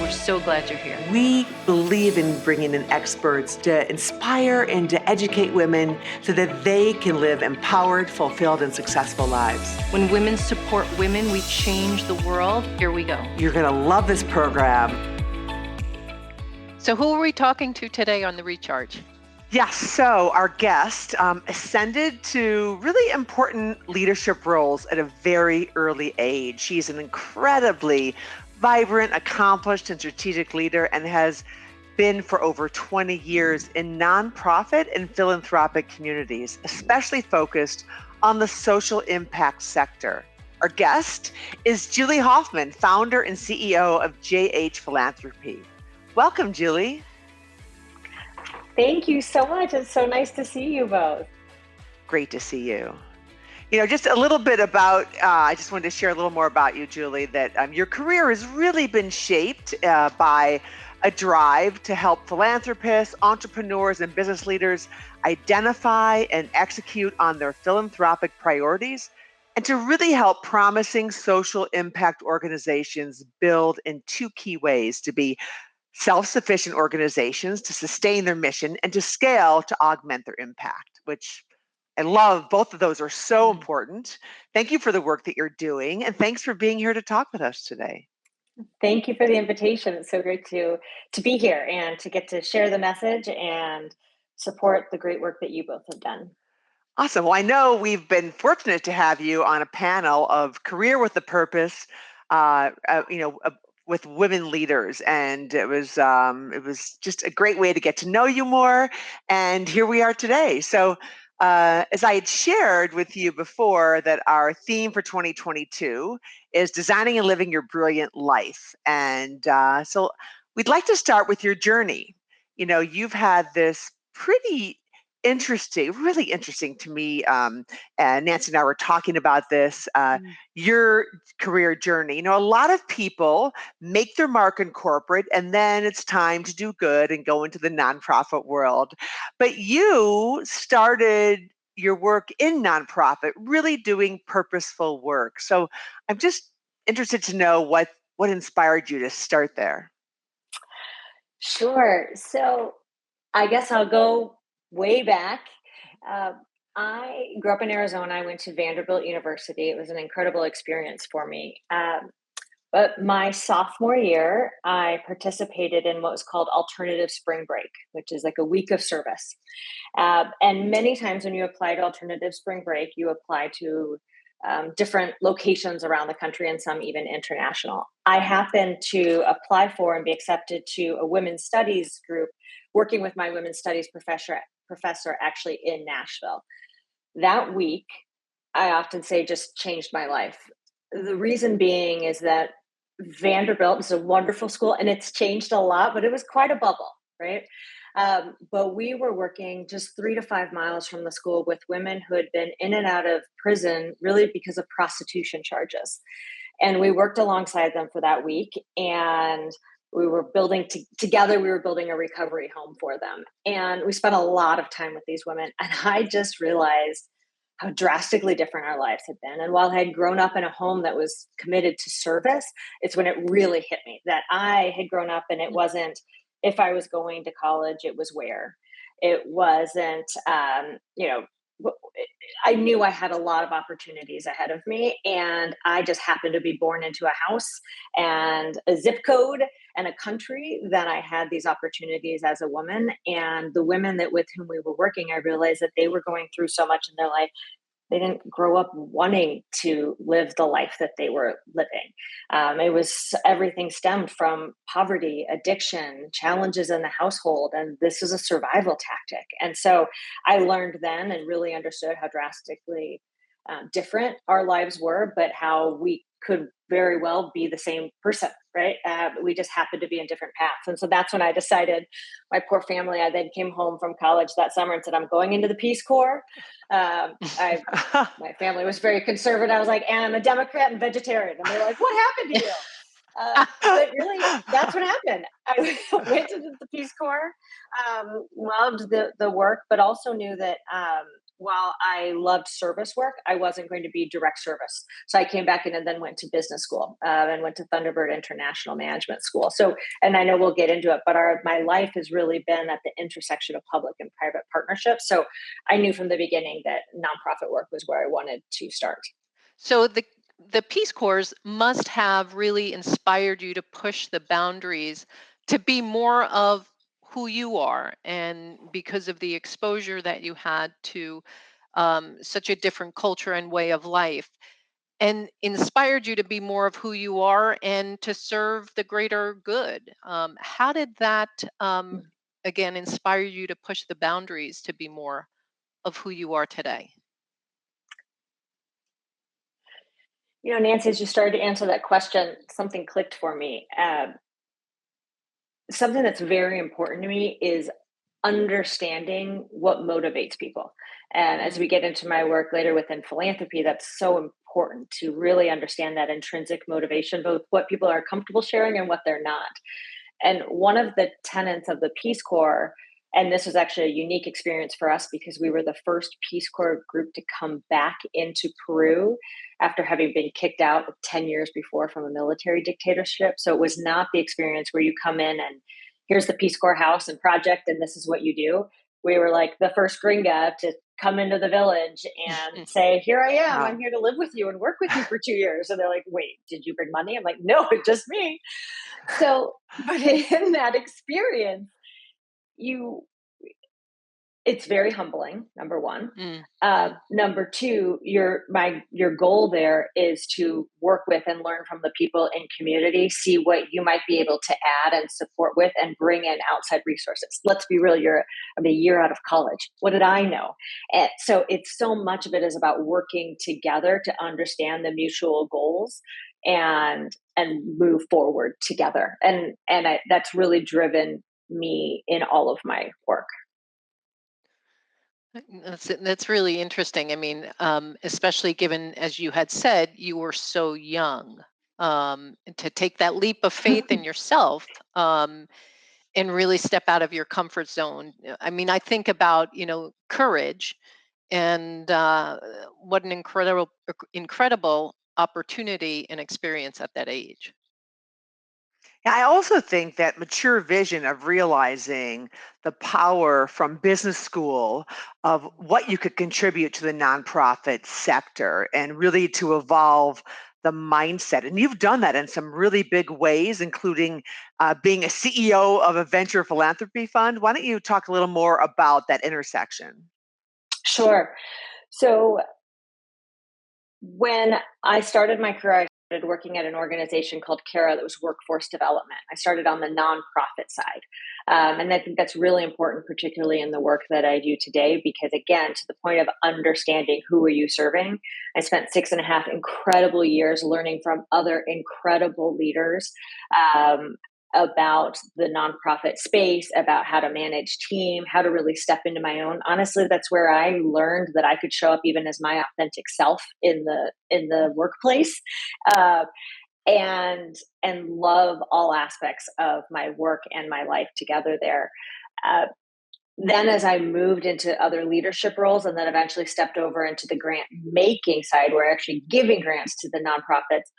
We're so glad you're here. We believe in bringing in experts to inspire and to educate women so that they can live empowered, fulfilled, and successful lives. When women support women, we change the world. Here we go. You're going to love this program. So who are we talking to today on The Recharge? Yes, so our guest ascended to really important leadership roles at a very early age. She's an incredibly vibrant, accomplished, and strategic leader and has been for over 20 years in nonprofit and philanthropic communities, especially focused on the social impact sector. Our guest is Julie Hoffmann, founder and CEO of JH Philanthropy. Welcome, Julie. Thank you so much. It's so nice to see you both. Great to see you. You know, just a little bit about, I just wanted to share a little more about you, Julie, that your career has really been shaped by a drive to help philanthropists, entrepreneurs, and business leaders identify and execute on their philanthropic priorities, and to really help promising social impact organizations build in two key ways: to be self-sufficient organizations to sustain their mission, and to scale to augment their impact, which I love. Both of those are so important. Thank you for the work that you're doing, and thanks for being here to talk with us today. Thank you for the invitation. It's so great to be here and to get to share the message and support the great work that you both have done. Awesome. Well, I know we've been fortunate to have you on a panel of Career with a Purpose, with women leaders, and it was just a great way to get to know you more. And here we are today. So, as I had shared with you before, that our theme for 2022 is designing and living your brilliant life. And so, we'd like to start with your journey. You know, you've had this pretty really interesting to me. And Nancy and I were talking about this, your career journey. You know, a lot of people make their mark in corporate and then it's time to do good and go into the nonprofit world. But you started your work in nonprofit, really doing purposeful work. So I'm just interested to know what inspired you to start there. Sure. So I guess I'll go way back. I grew up in Arizona. I went to Vanderbilt University. It was an incredible experience for me. But my sophomore year, I participated in what was called alternative spring break, which is like a week of service. And many times when you apply to alternative spring break, you apply to different locations around the country and some even international. I happened to apply for and be accepted to a women's studies group, working with my women's studies professor actually in Nashville. That week, I often say, just changed my life. The reason being is that Vanderbilt is a wonderful school and it's changed a lot, but it was quite a bubble, right? But we were working just 3 to 5 miles from the school with women who had been in and out of prison really because of prostitution charges. And we worked alongside them for that week, and we were building together, we were building a recovery home for them. And we spent a lot of time with these women. And I just realized how drastically different our lives had been. And while I had grown up in a home that was committed to service, it's when it really hit me that I had grown up and it wasn't if I was going to college, it was where. It wasn't, I knew I had a lot of opportunities ahead of me, and I just happened to be born into a house and a zip code and a country that I had these opportunities as a woman. And the women with whom we were working, I realized that they were going through so much in their life. They didn't grow up wanting to live the life that they were living. It was everything stemmed from poverty, addiction, challenges in the household, and this is a survival tactic. And so I learned then and really understood how drastically different our lives were, but how we could very well be the same person, right? We just happened to be in different paths. And so that's when I decided, my poor family, I then came home from college that summer and said, I'm going into the Peace Corps. My family was very conservative. I was like, and I'm a Democrat and vegetarian. And they're like, what happened to you? But really, that's what happened. I went to the Peace Corps, loved the work, but also knew that while I loved service work, I wasn't going to be direct service. So I came back in and then went to business school and went to Vanderbilt International Management School. So, and I know we'll get into it, but my life has really been at the intersection of public and private partnerships. So I knew from the beginning that nonprofit work was where I wanted to start. So the Peace Corps must have really inspired you to push the boundaries to be more of who you are, and because of the exposure that you had to such a different culture and way of life, and inspired you to be more of who you are and to serve the greater good. How did that again inspire you to push the boundaries to be more of who you are today? You know, Nancy, as you started to answer that question, something clicked for me. Something that's very important to me is understanding what motivates people. And as Mm. we get into my work later within philanthropy, that's so important to really understand that intrinsic motivation, both what people are comfortable sharing and what they're not. And one of the tenets of the Peace Corps, and this was actually a unique experience for us because we were the first Peace Corps group to come back into Peru after having been kicked out 10 years before from a military dictatorship. So it was not the experience where you come in and here's the Peace Corps house and project, and this is what you do. We were like the first gringa to come into the village and say, here I am, Wow. I'm here to live with you and work with you for 2 years. And they're like, wait, did you bring money? I'm like, no, just me. So, but in that experience, you it's very humbling, number one. Mm. Number two, your goal there is to work with and learn from the people in community, see what you might be able to add and support with, and bring in outside resources. Let's be real, I'm a year out of college. What did I know? And so it's so much of it is about working together to understand the mutual goals and move forward together. That's really driven me in all of my work. That's really interesting. I mean, especially given, as you had said, you were so young, to take that leap of faith in yourself, and really step out of your comfort zone. I mean, I think about courage, and what an incredible opportunity and experience at that age. Yeah, I also think that mature vision of realizing the power from business school of what you could contribute to the nonprofit sector and really to evolve the mindset. And you've done that in some really big ways, including being a CEO of a venture philanthropy fund. Why don't you talk a little more about that intersection? Sure. So when I started my career, I started working at an organization called CARA that was workforce development. I started on the nonprofit side. And I think that's really important, particularly in the work that I do today, because again, to the point of understanding who are you serving, I spent 6.5 incredible years learning from other incredible leaders about the nonprofit space, about how to manage team, how to really step into my own. Honestly, that's where I learned that I could show up even as my authentic self in the workplace, uh, and love all aspects of my work and my life together there. Uh, then as I moved into other leadership roles and then eventually stepped over into the grant making side where actually giving grants to the nonprofits,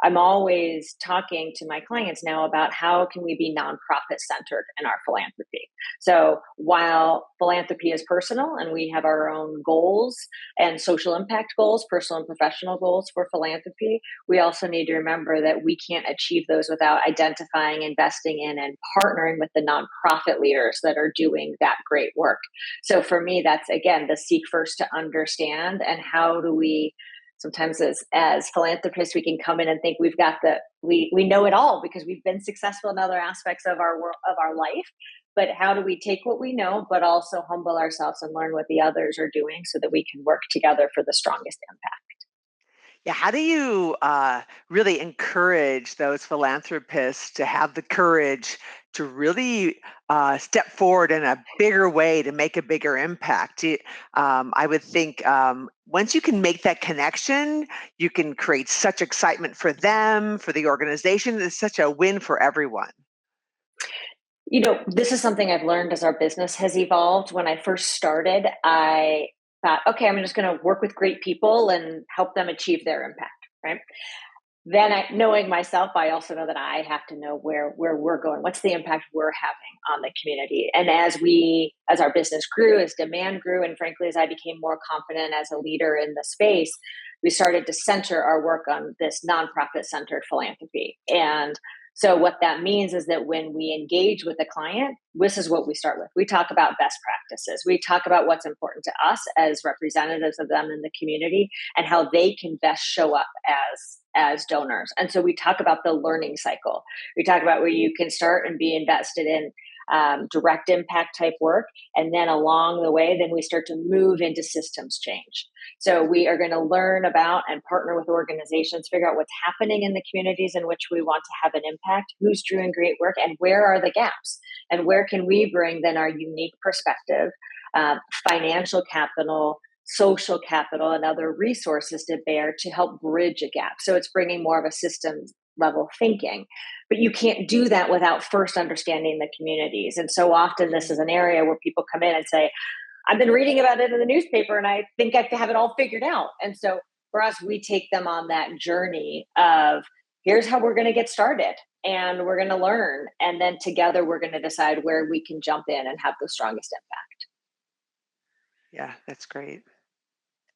I'm always talking to my clients now about how can we be nonprofit centered in our philanthropy. So while philanthropy is personal and we have our own goals and social impact goals, personal and professional goals for philanthropy, we also need to remember that we can't achieve those without identifying, investing in, and partnering with the nonprofit leaders that are doing that great work. So for me, that's again the seek first to understand, and how do we sometimes as philanthropists we can come in and think we've got we know it all because we've been successful in other aspects of our world of our life, but how do we take what we know but also humble ourselves and learn what the others are doing so that we can work together for the strongest impact. Yeah, how do you really encourage those philanthropists to have the courage to really step forward in a bigger way to make a bigger impact? I would think once you can make that connection, you can create such excitement for them, for the organization. It's such a win for everyone. This is something I've learned as our business has evolved. When I first started, I thought, okay, I'm just going to work with great people and help them achieve their impact, right? Then knowing myself, I also know that I have to know where we're going. What's the impact we're having on the community? And as our business grew, as demand grew, and frankly, as I became more confident as a leader in the space, we started to center our work on this nonprofit centered philanthropy. And so what that means is that when we engage with a client, this is what we start with. We talk about best practices. We talk about what's important to us as representatives of them in the community and how they can best show up as donors. And so we talk about the learning cycle. We talk about where you can start and be invested in direct impact type work. And then along the way, then we start to move into systems change. So we are going to learn about and partner with organizations, figure out what's happening in the communities in which we want to have an impact, who's doing great work, and where are the gaps, and where can we bring then our unique perspective, financial capital, social capital, and other resources to bear to help bridge a gap. So it's bringing more of a systems level thinking. But you can't do that without first understanding the communities. And so often this is an area where people come in and say, I've been reading about it in the newspaper and I think I have it all figured out. And so for us, we take them on that journey of here's how we're going to get started and we're going to learn. And then together we're going to decide where we can jump in and have the strongest impact. Yeah, that's great.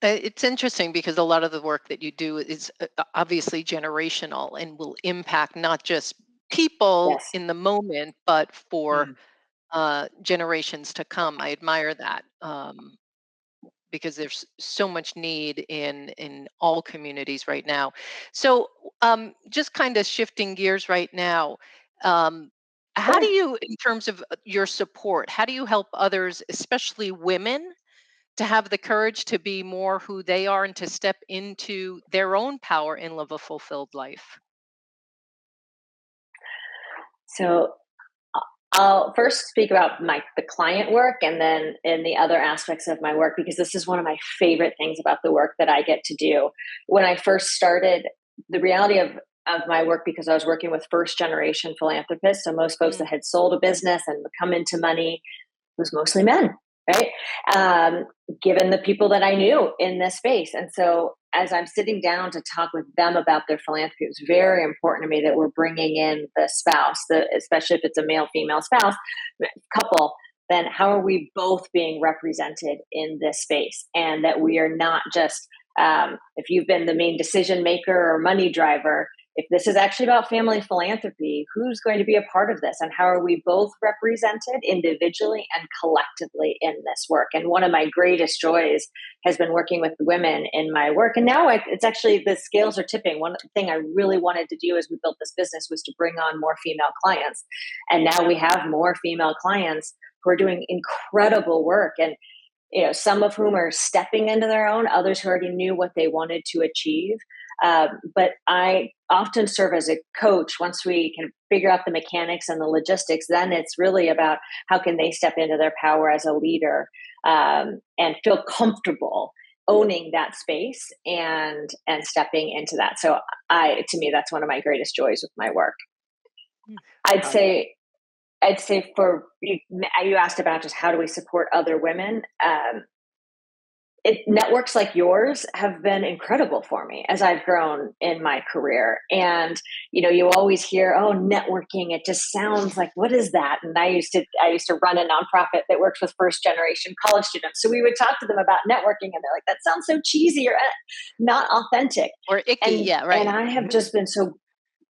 It's interesting because a lot of the work that you do is obviously generational and will impact not just people Yes. in the moment, but for Mm. generations to come. I admire that because there's so much need in all communities right now. So, just kind of shifting gears right now. Um, how do Sure. you, in terms of your support, how do you help others, especially women, to have the courage to be more who they are and to step into their own power and live a fulfilled life? So I'll first speak about the client work and then in the other aspects of my work, because this is one of my favorite things about the work that I get to do. When I first started, the reality of my work, because I was working with first generation philanthropists, so most folks that Mm. had sold a business and come into money, was mostly men, right? Given the people that I knew in this space. And so as I'm sitting down to talk with them about their philanthropy, it was very important to me that we're bringing in the spouse, especially if it's a male female spouse couple, then how are we both being represented in this space? And that we are not just, if you've been the main decision maker or money driver, if this is actually about family philanthropy, who's going to be a part of this? And how are we both represented individually and collectively in this work? And one of my greatest joys has been working with women in my work. And now it's actually the scales are tipping. One thing I really wanted to do as we built this business was to bring on more female clients. And now we have more female clients who are doing incredible work. And some of whom are stepping into their own, others who already knew what they wanted to achieve. But I often serve as a coach. Once we can figure out the mechanics and the logistics, then it's really about how can they step into their power as a leader and feel comfortable owning that space and stepping into that. So to me, that's one of my greatest joys with my work. I'd Uh, say for you asked about just how do we support other women. Networks like yours have been incredible for me as I've grown in my career. And you always hear, "Oh, networking." It just sounds like, what is that? And I used to run a nonprofit that works with first generation college students. So we would talk to them about networking, and they're like, "That sounds so cheesy or not authentic." Or icky, And yeah, and right. I have just been so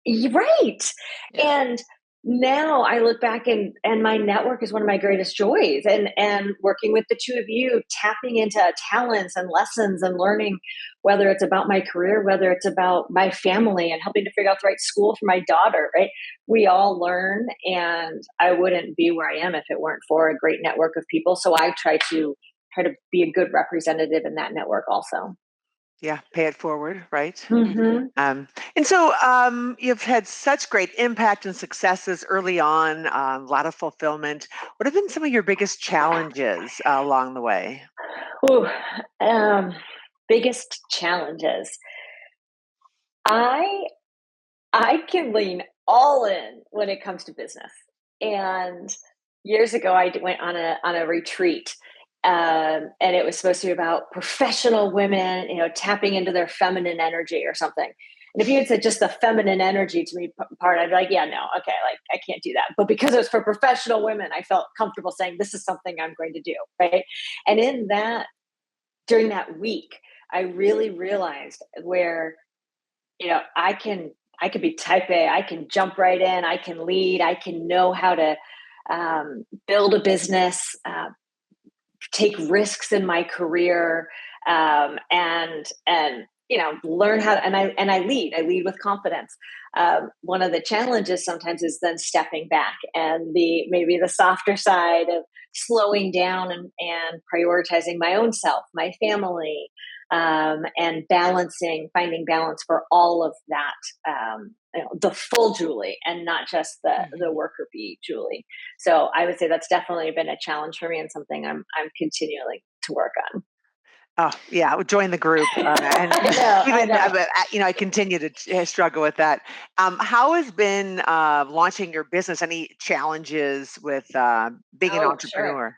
right. Yeah. And now I look back and my network is one of my greatest joys. And working with the two of you, tapping into talents and lessons and learning, whether it's about my career, whether it's about my family and helping to figure out the right school for my daughter, right? We all learn, and I wouldn't be where I am if it weren't for a great network of people. So I try to be a good representative in that network also. Yeah, pay it forward, right? Mm-hmm. And so you've had such great impact and successes early on, a lot of fulfillment. What have been some of your biggest challenges along the way? Ooh, biggest challenges. I I can lean all in when it comes to business. And years ago, went on a retreat, and it was supposed to be about professional women, tapping into their feminine energy or something. And if you had said just the feminine energy to me part, I'd be like, yeah, no, okay, like I can't do that. But because it was for professional women, I felt comfortable saying this is something I'm going to do, right? And in that, during that week, I really realized where I could be type A. I can jump right in. I can lead. I can know how to build a business, take risks in my career, and learn how to, and I lead. I lead with confidence. One of the challenges sometimes is then stepping back and the maybe the softer side of slowing down and prioritizing my own self, my family, and finding balance for all of that. The full Julie and not just the Mhm. worker bee Julie. So I would say that's definitely been a challenge for me and something I'm continuing to work on. Oh, yeah, I would join the group. And I even, know. I continue to struggle with that. How has been launching your business? Any challenges with being an Oh, sure. entrepreneur?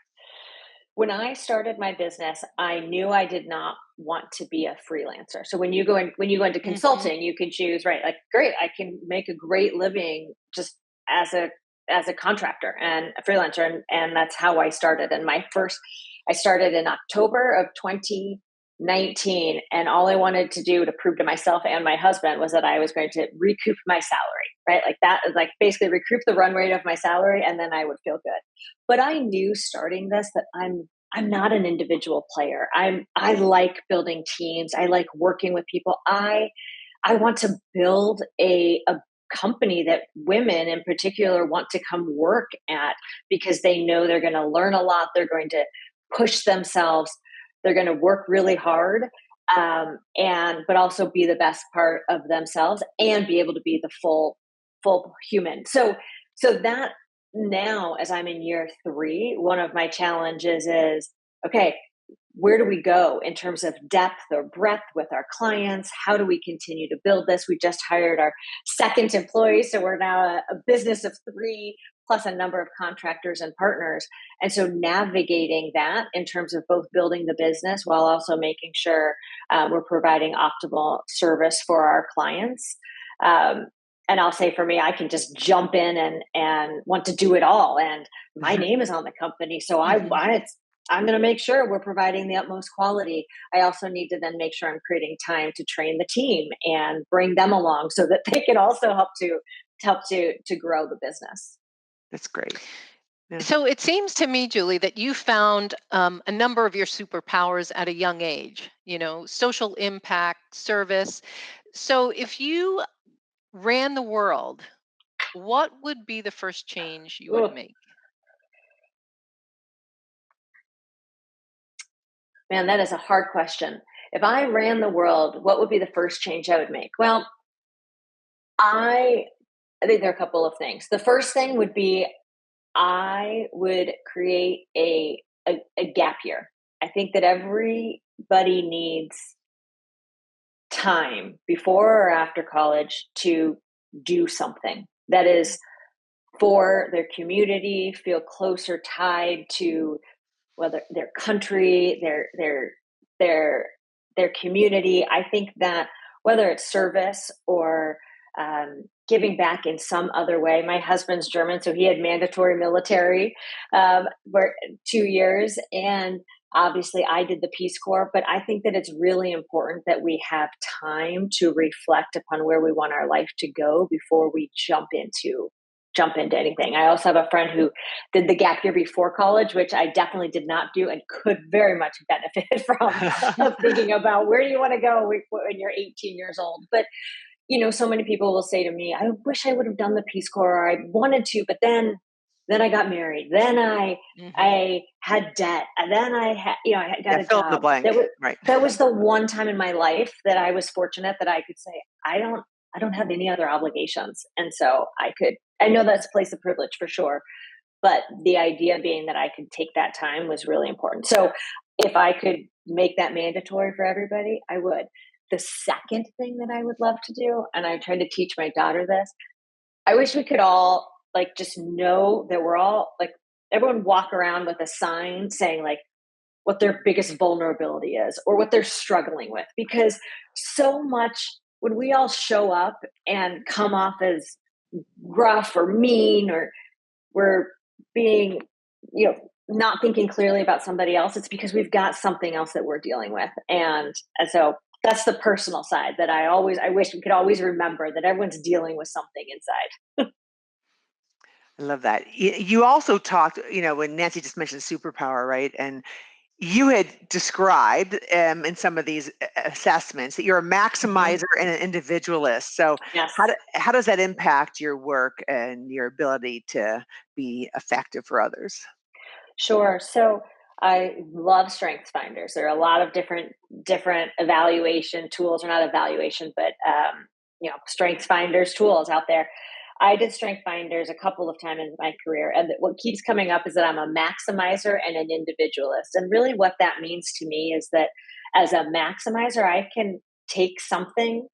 When I started my business, I knew I did not want to be a freelancer. So when you go into Mhm. consulting, you can choose, right, like great, I can make a great living just as a contractor and a freelancer, and that's how I started. And I started in October of 2019, and all I wanted to do to prove to myself and my husband was that I was going to recoup my salary, right? Like that is like basically recoup the run rate of my salary, and then I would feel good. But I knew starting this that I'm not an individual player. I like building teams. I like working with people. I want to build a company that women in particular want to come work at because they know they're going to learn a lot. They're going to push themselves. They're going to work really hard, and but also be the best part of themselves and be able to be the full human. So that now, as I'm in year three, one of my challenges is okay, where do we go in terms of depth or breadth with our clients? How do we continue to build this? We just hired our second employee, so we're now a business of three plus a number of contractors and partners. And so navigating that in terms of both building the business while also making sure we're providing optimal service for our clients. Um, and I'll say for me, I can just jump in and want to do it all. And my name is on the company, so Mhm. I'm going to make sure we're providing the utmost quality. I also need to then make sure I'm creating time to train the team and bring them along so that they can also help to grow the business. That's great. Yeah. So it seems to me, Julie, that you found a number of your superpowers at a young age, social impact, service. So if you ran the world, what would be the first change you would Ooh, make? man, that is a hard question. If I ran the world, what would be the first change I would make? Well, I I think there are a couple of things. The first thing would be I would create a gap year. I think that everybody needs time before or after college to do something that is for their community, feel closer tied to whether their country, their their community. I think that whether it's service or giving back in some other way. My husband's German, so he had mandatory military for 2 years, and obviously I did the Peace Corps. But I think that it's really important that we have time to reflect upon where we want our life to go before we jump into anything. I also have a friend who did the gap year before college, which I definitely did not do and could very much benefit from of thinking about where do you want to go when you're 18 years old. But so many people will say to me, I wish I would have done the Peace Corps, or I wanted to, but then then I got married, then Hmm. I had debt, and then I had, I got Yeah, a fill in the job. blank. Right. That was the one time in my life that I was fortunate that I could say, I don't have any other obligations. And so I know that's a place of privilege for sure, but the idea being that I could take that time was really important. So if I could make that mandatory for everybody, I would. The second thing that I would love to do, and I tried to teach my daughter this, I wish we could all like just know that we're all like, everyone walk around with a sign saying like what their biggest vulnerability is or what they're struggling with. Because so much when we all show up and come off as gruff or mean, or we're being, not thinking clearly about somebody else, it's because we've got something else that we're dealing with. And so that's the personal side that I wish we could always remember that everyone's dealing with something inside. I love that. You also talked, when Nancy just mentioned superpower, right? And you had described in some of these assessments that you're a Mhm. maximizer and an individualist. So Yes. how does that impact your work and your ability to be effective for others? Sure. So I love strengths finders. There are a lot of different evaluation tools, or not evaluation, but strengths finders tools out there. I did strength finders a couple of times in my career, and what keeps coming up is that I'm a maximizer and an individualist. And really, what that means to me is that as a maximizer, I can take something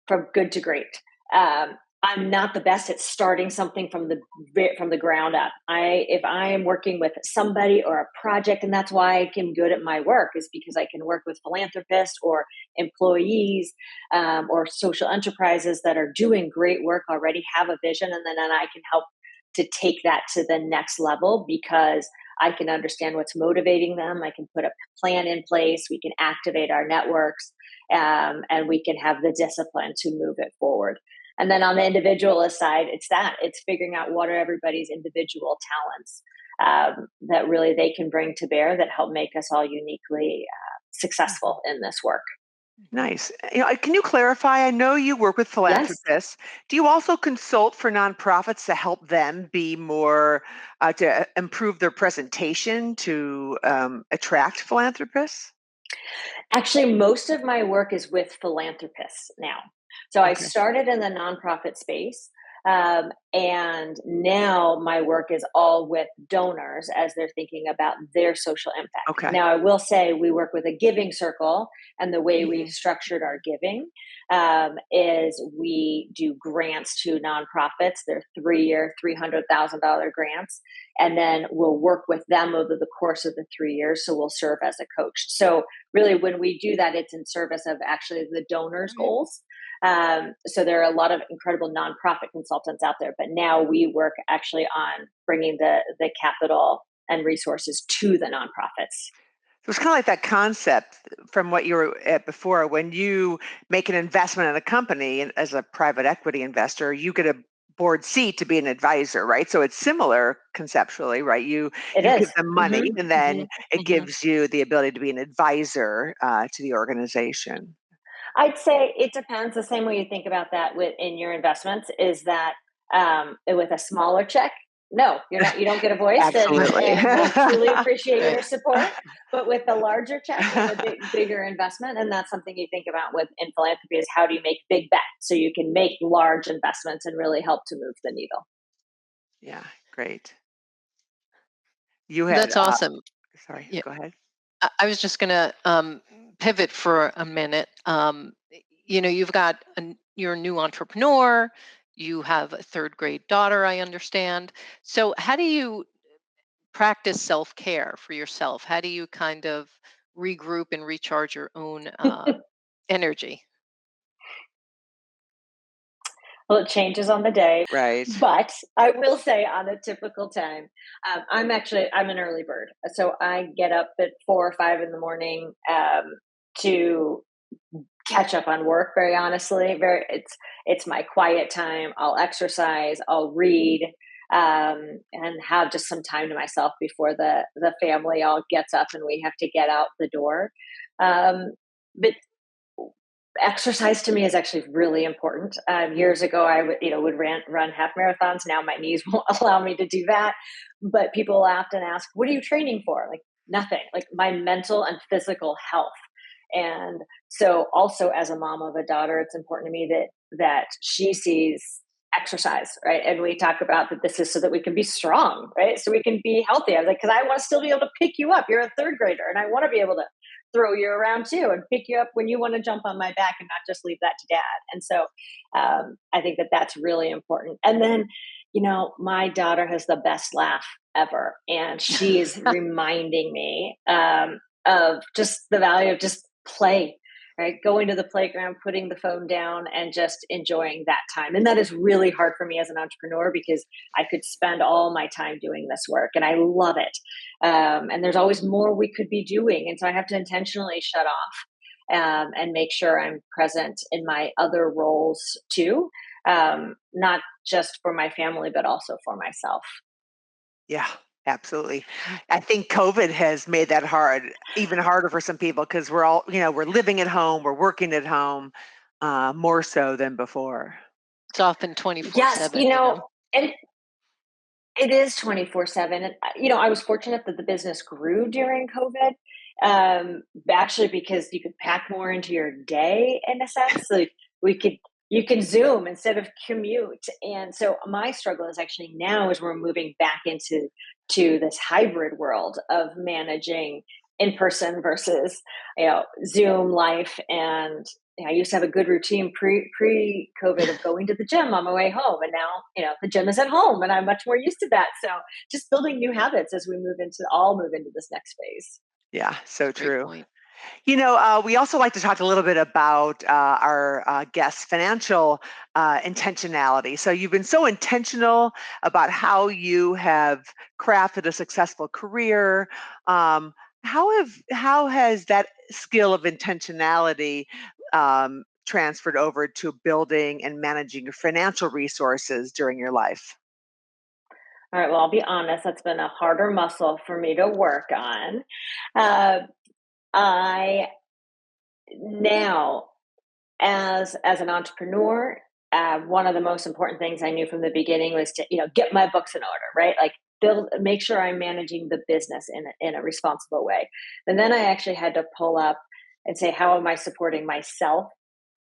from good to great. Um, I'm not the best at starting something from the ground up. If I am working with somebody or a project, and that's why I'm good at my work, is because I can work with philanthropists or employees, or social enterprises that are doing great work already, have a vision, and then I can help to take that to the next level because I can understand what's motivating them. I can put a plan in place. We can activate our networks, and we can have the discipline to move it forward. And then on the individualist side, it's figuring out what are everybody's individual talents, that really they can bring to bear that help make us all uniquely Mhm. successful in this work. Nice. Can you clarify? I know you work with Yes. philanthropists. Do you also consult for nonprofits to help them be more, to improve their presentation to attract philanthropists? Actually, most of my work is with philanthropists now. So I Okay. started in the nonprofit space, and now my work is all with donors as they're thinking about their social impact. Okay. Now, I will say we work with a giving circle, and the way we've Mhm. structured our giving is we do grants to nonprofits. They're 3-year, $300,000 grants, and then we'll work with them over the course of the 3 years. So we'll serve as a coach. So really when we do that, it's in service of actually the donors Right. goals. So there are a lot of incredible nonprofit consultants out there, but now we work actually on bringing the capital and resources to the nonprofits. So it's kind of like that concept from what you were at before. When you make an investment in a company, and as a private equity investor, you get a board seat to be an advisor, right? So it's similar conceptually, right? It You give is. them Mm-hmm. money, and then it Hmm. gives you the ability to be an advisor to the organization. I'd say it depends. The same way you think about that in your investments is that, with a smaller check, no, you don't get a voice, Absolutely. and we'll truly appreciate your support. But with the larger check and the bigger investment, and that's something you think about with in philanthropy, is how do you make big bets so you can make large investments and really help to move the needle. Yeah, great. You had, That's awesome. sorry, Yeah, go ahead. I was just going to pivot for a minute. You've got you're a new entrepreneur. You have a third grade daughter, I understand. So, how do you practice self care for yourself? How do you kind of regroup and recharge your own energy? Well, it changes on the day, Right. but I will say on a typical time, I'm an early bird, so I get up at 4 or 5 in the morning, to catch up on work. Very honestly, it's my quiet time. I'll exercise, I'll read, and have just some time to myself before the family all gets up and we have to get out the door. But exercise to me is actually really important. Years ago, I would run half marathons. Now my knees won't allow me to do that. But people laughed and asked, "What are you training for?" Like nothing. Like my mental and physical health. And so, also as a mom of a daughter, it's important to me that she sees exercise, right? And we talk about that this is so that we can be strong, right? So we can be healthy. I was like, because I want to still be able to pick you up. You're a third grader, and I want to be able to throw you around too and pick you up when you want to jump on my back and not just leave that to dad. And so I think that that's really important. And then, my daughter has the best laugh ever. And she is reminding me of just the value of just play, right? Going to the playground, putting the phone down, and just enjoying that time. And that is really hard for me as an entrepreneur because I could spend all my time doing this work and I love it. And there's always more we could be doing. And so I have to intentionally shut off and make sure I'm present in my other roles too, not just for my family, but also for myself. Yeah, absolutely. I think COVID has made that hard, even harder for some people because we're all, we're living at home, we're working at home, more so than before. It's often Yes, 24/7, and it is 24/7. And, I was fortunate that the business grew during COVID, actually, because you could pack more into your day in a sense. Like you can Zoom instead of commute. And so my struggle is actually now as we're moving back into this hybrid world of managing in person versus, Zoom life. And I used to have a good routine pre COVID of going to the gym on my way home, and now the gym is at home, and I'm much more used to that. So just building new habits as we move into this next phase. Yeah, so Great true. point. We also like to talk a little bit about our guests' financial intentionality. So you've been so intentional about how you have crafted a successful career. Um, how has that skill of intentionality transferred over to building and managing your financial resources during your life? All right, well, I'll be honest, that's been a harder muscle for me to work on. Uh, I now, as an entrepreneur, one of the most important things I knew from the beginning was to get my books in order, right? Like make sure I'm managing the business in a responsible way. And then I actually had to pull up and say, how am I supporting myself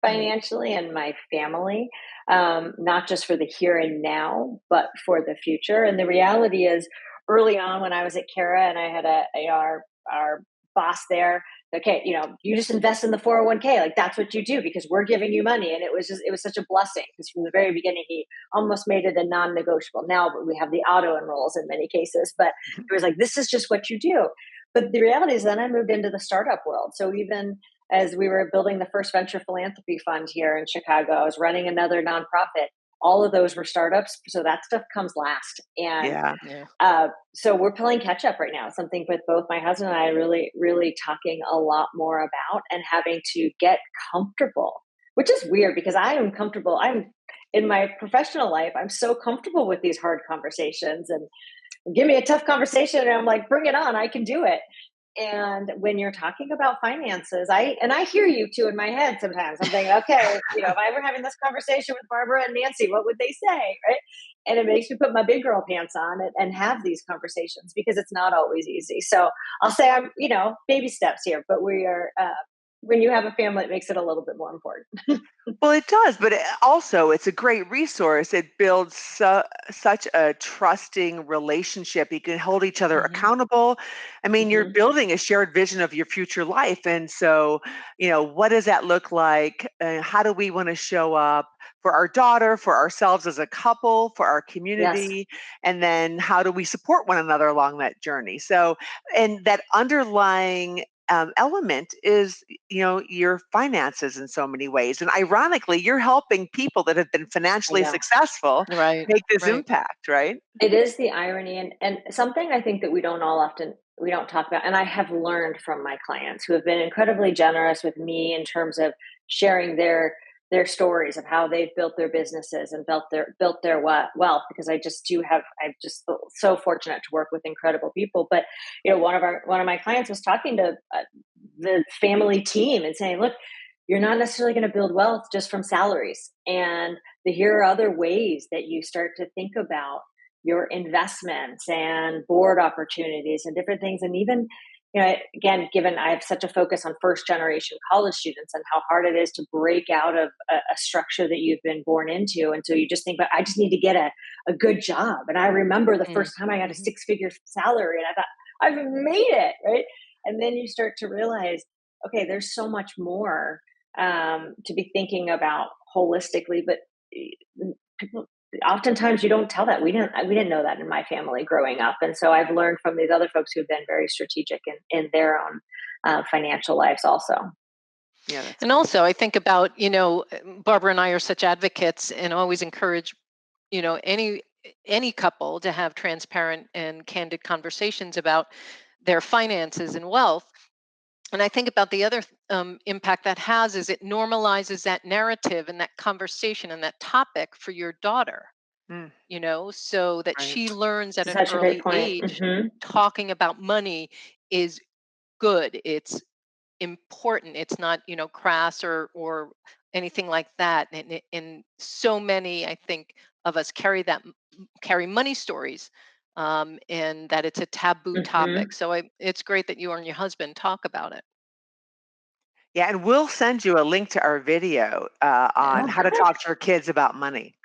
Mm. financially and my family, not just for the here and now, but for the future. And the reality is, early on when I was at Kara and I had our boss there, okay, you just invest in the 401k, like that's what you do because we're giving you money. And it was such a blessing because from the very beginning he almost made it a non-negotiable. Now we have the auto enrolls in many cases, but it was like this is just what you do. But the reality is, then I moved into the startup world. So even as we were building the first venture philanthropy fund here in Chicago, I was running another nonprofit. All of those were startups. So that stuff comes last. And Yeah. Yeah. so we're playing catch up right now, something with both my husband and I really, really talking a lot more about and having to get comfortable, which is weird because I am comfortable. I'm in my professional life, I'm so comfortable with these hard conversations and give me a tough conversation and I'm like, bring it on, I can do it. And when you're talking about finances, I hear you too in my head sometimes. I'm thinking, okay, if I were having this conversation with Barbara and Nancy, what would they say? Right. And it makes me put my big girl pants on and have these conversations because it's not always easy. So I'll say I'm, baby steps here, but we are, when you have a family, it makes it a little bit more important. Well, it does, but also it's a great resource. It builds such a trusting relationship. You can hold each other Hmm. accountable. I mean, you're Hmm. building a shared vision of your future life. And so, what does that look like? How do we want to show up for our daughter, for ourselves as a couple, for our Yes. community? And then how do we support one another along that journey? So, and that underlying element is your finances in so many ways, and ironically you're helping people that have been I financially know. successful Right. make this Right. impact, right? It is the irony and something I think that we don't talk about. And I have learned from my clients who have been incredibly generous with me in terms of sharing their stories of how they've built their businesses and built their wealth, because I'm just so fortunate to work with incredible people. But one of my clients was talking to the family team and saying, look, you're not necessarily going to build wealth just from salaries. And here are other ways that you start to think about your investments and board opportunities and different things. And even, again, given I have such a focus on first generation college students and how hard it is to break out of a structure that you've been born into. And so you just think, but I just need to get a good job. And I remember the first time I got a Mm-hmm. 6-figure salary, and I thought, I've made it, right? And then you start to realize, okay, there's so much more to be thinking about holistically. But people, oftentimes you don't tell that. We didn't know that in my family growing up. And so I've learned from these other folks who've been very strategic in their own financial lives also. Yeah, that's And great. also, I think about, Barbara and I are such advocates and always encourage, any couple to have transparent and candid conversations about their finances and wealth. And I think about the other impact that has is it normalizes that narrative and that conversation and that topic for your daughter, Mm, so that right. she learns at an Such a great early point. age talking about money is good. It's important. It's not, crass or anything like that. And so many, I think, of us carry money stories, and that it's a taboo Hmm. topic. So it's great that you and your husband talk about it. Yeah, and we'll send you a link to our video on Oh, how to good. talk to your kids about money.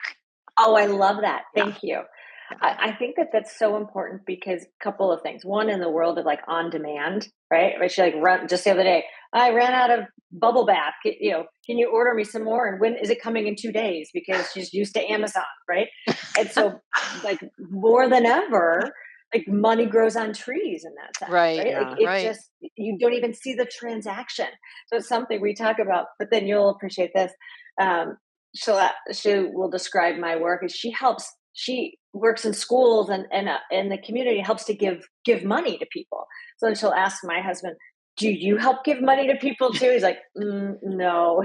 Oh, I love that. Yeah, Thank you. yeah. I think that that's so important because a couple of things. One, in the world of like on demand, right? Right. She like run just the other day. I ran out of bubble bath. Can you order me some more? And when is it coming in 2 days? Because she's used to Amazon, right? And so, like more than ever, like money grows on trees in that sense, Right, right? Like Yeah. it right. just you don't even see the transaction. So it's something we talk about. But then you'll appreciate this. Um, she will describe my work as she works in schools and in the community, helps to give money to people. So then she'll ask my husband, do you help give money to people too? He's like, no.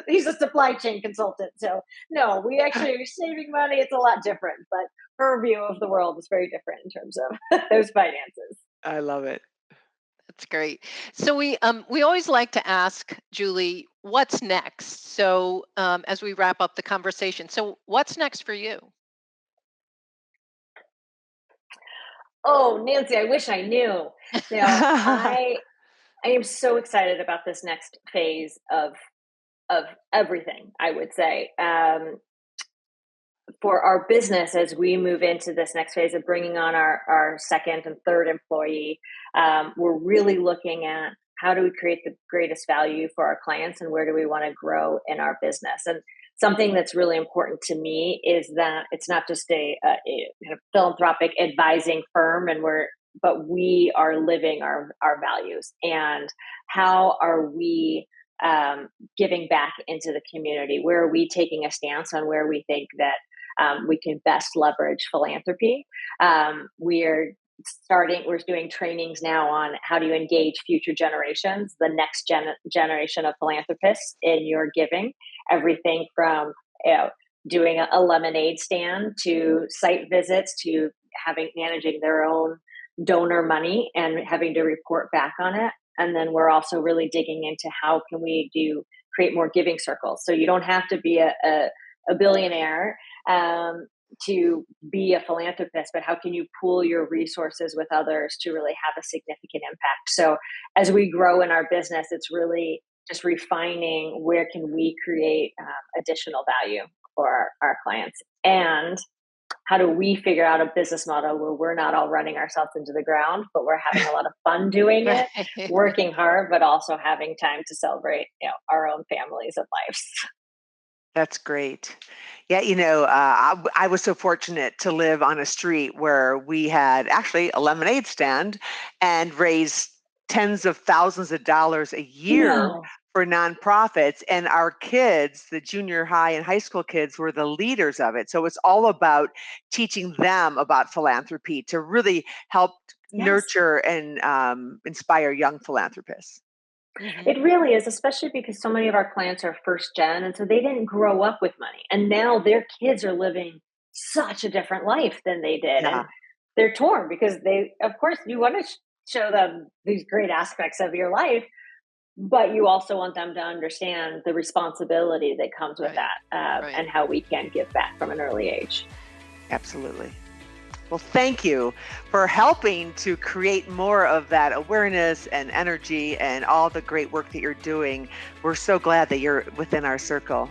He's a supply chain consultant, so no, we actually are saving money. It's a lot different, but her view of the world is very different in terms of those finances. I love it. That's great. So we always like to ask Julie, what's next? So as we wrap up the conversation, so what's next for you? Oh, Nancy, I wish I knew. I am so excited about this next phase of everything, I would say. For our business, as we move into this next phase of bringing on our second and third employee, we're really looking at how do we create the greatest value for our clients and where do we want to grow in our business. And something that's really important to me is that it's not just a kind of philanthropic advising firm, but we are living our values. And how are we giving back into the community? Where are we taking a stance on where we think that we can best leverage philanthropy? We're doing trainings now on how do you engage future generations, the next generation of philanthropists in your giving. Everything from doing a lemonade stand to site visits to managing their own donor money and having to report back on it. And then we're also really digging into how can we create more giving circles. So you don't have to be a billionaire to be a philanthropist, but how can you pool your resources with others to really have a significant impact? So as we grow in our business, it's really just refining where can we create additional value for our clients, and how do we figure out a business model where we're not all running ourselves into the ground, but we're having a lot of fun doing it, Right. working hard, but also having time to celebrate, our own families and lives. That's great. Yeah, I was so fortunate to live on a street where we had actually a lemonade stand and raised tens of thousands of dollars a year No. for nonprofits. And our kids, the junior high and high school kids, were the leaders of it. So it's all about teaching them about philanthropy to really help Yes. nurture and inspire young philanthropists. Hmm. It really is, especially because so many of our clients are first gen. And so they didn't grow up with money. And now their kids are living such a different life than they did. And Yeah. they're torn because of course, you want to show them these great aspects of your life, but you also want them to understand the responsibility that comes with Right. that, Right. and how we can give back from an early age. Absolutely. Well, thank you for helping to create more of that awareness and energy and all the great work that you're doing. We're so glad that you're within our circle.